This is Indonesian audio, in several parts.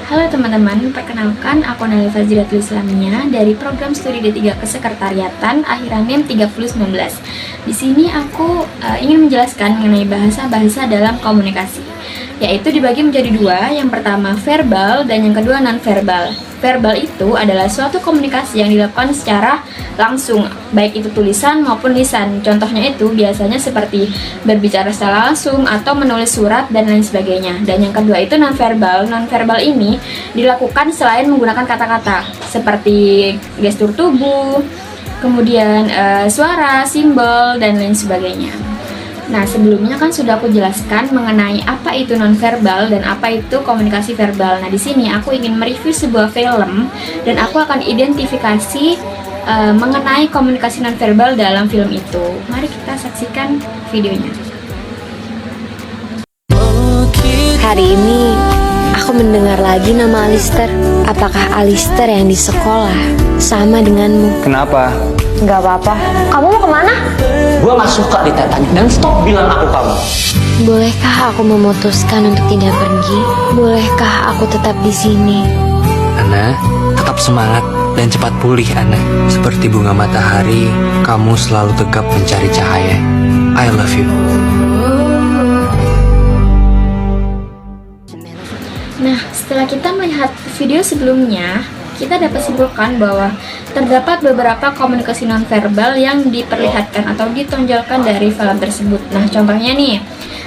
Halo teman-teman, perkenalkan aku Nali Faziratul Islamia dari program studi D3 Kesekretariatan akhiran NEM 3019. Di sini aku ingin menjelaskan mengenai bahasa-bahasa dalam komunikasi, yaitu dibagi menjadi dua, yang pertama verbal dan yang kedua non-verbal. Verbal itu adalah suatu komunikasi yang dilakukan secara langsung, baik itu tulisan maupun lisan. Contohnya itu biasanya seperti berbicara secara langsung atau menulis surat dan lain sebagainya. Dan yang kedua itu non-verbal. Non-verbal ini dilakukan selain menggunakan kata-kata, seperti gestur tubuh, kemudian suara, simbol, dan lain sebagainya. Nah, sebelumnya kan sudah aku jelaskan mengenai apa itu nonverbal dan apa itu komunikasi verbal. Nah, di sini aku ingin mereview sebuah film dan aku akan identifikasi mengenai komunikasi nonverbal dalam film itu. Mari kita saksikan videonya. Hari ini aku mendengar lagi nama Alister. Apakah Alister yang di sekolah sama denganmu? Kenapa? Gak apa-apa. Kamu mau kemana? Gue gak suka ditanya dan stop bilang aku kamu. Bolehkah aku memutuskan untuk tidak pergi? Bolehkah aku tetap di sini? Ana, tetap semangat dan cepat pulih, Ana. Seperti bunga matahari, kamu selalu tegap mencari cahaya. I love you. Nah, setelah kita melihat video sebelumnya, kita dapat simpulkan bahwa terdapat beberapa komunikasi nonverbal yang diperlihatkan atau ditonjolkan dari film tersebut. Nah, contohnya nih,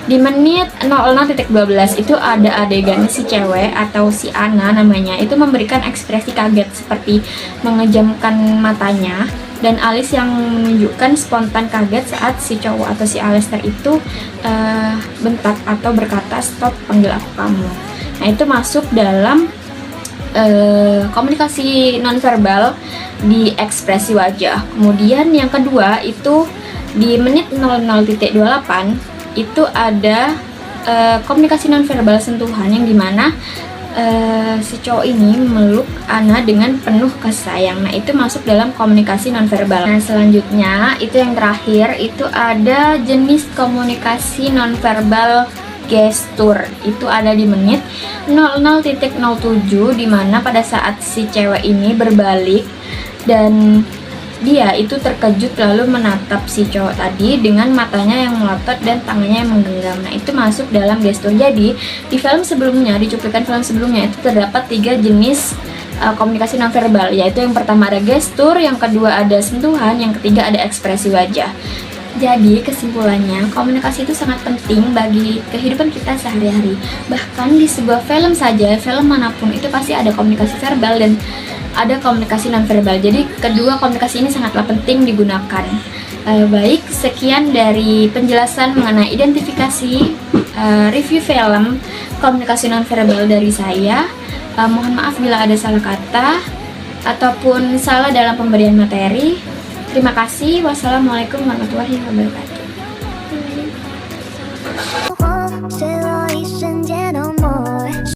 di menit 00.12 itu ada adegan si cewek atau si Ana namanya, itu memberikan ekspresi kaget seperti mengejamkan matanya, dan alis yang menunjukkan spontan kaget saat si cowok atau si Alister itu bentak atau berkata, "Stop, panggil aku kamu." Nah, itu masuk dalam komunikasi nonverbal di ekspresi wajah. Kemudian yang kedua itu di menit 00.28 itu ada komunikasi nonverbal sentuhan, yang dimana si cowok ini memeluk Ana dengan penuh kasih sayang. Nah, itu masuk dalam komunikasi nonverbal. Nah, selanjutnya itu yang terakhir itu ada jenis komunikasi nonverbal gestur. Itu ada di menit 00.07 dimana pada saat si cewek ini berbalik dan dia itu terkejut lalu menatap si cowok tadi dengan matanya yang melotot dan tangannya yang menggenggam. Nah, itu masuk dalam gestur. Jadi di film sebelumnya, di cuplikan film sebelumnya itu terdapat 3 jenis komunikasi nonverbal, yaitu yang pertama ada gestur, yang kedua ada sentuhan, yang ketiga ada ekspresi wajah. Jadi kesimpulannya, komunikasi itu sangat penting bagi kehidupan kita sehari-hari. Bahkan di sebuah film saja, film manapun itu pasti ada komunikasi verbal dan ada komunikasi nonverbal. Jadi kedua komunikasi ini sangatlah penting digunakan. Baik, sekian dari penjelasan mengenai identifikasi review film komunikasi nonverbal dari saya. Mohon maaf bila ada salah kata ataupun salah dalam pemberian materi. Terima kasih. Wassalamualaikum warahmatullahi wabarakatuh.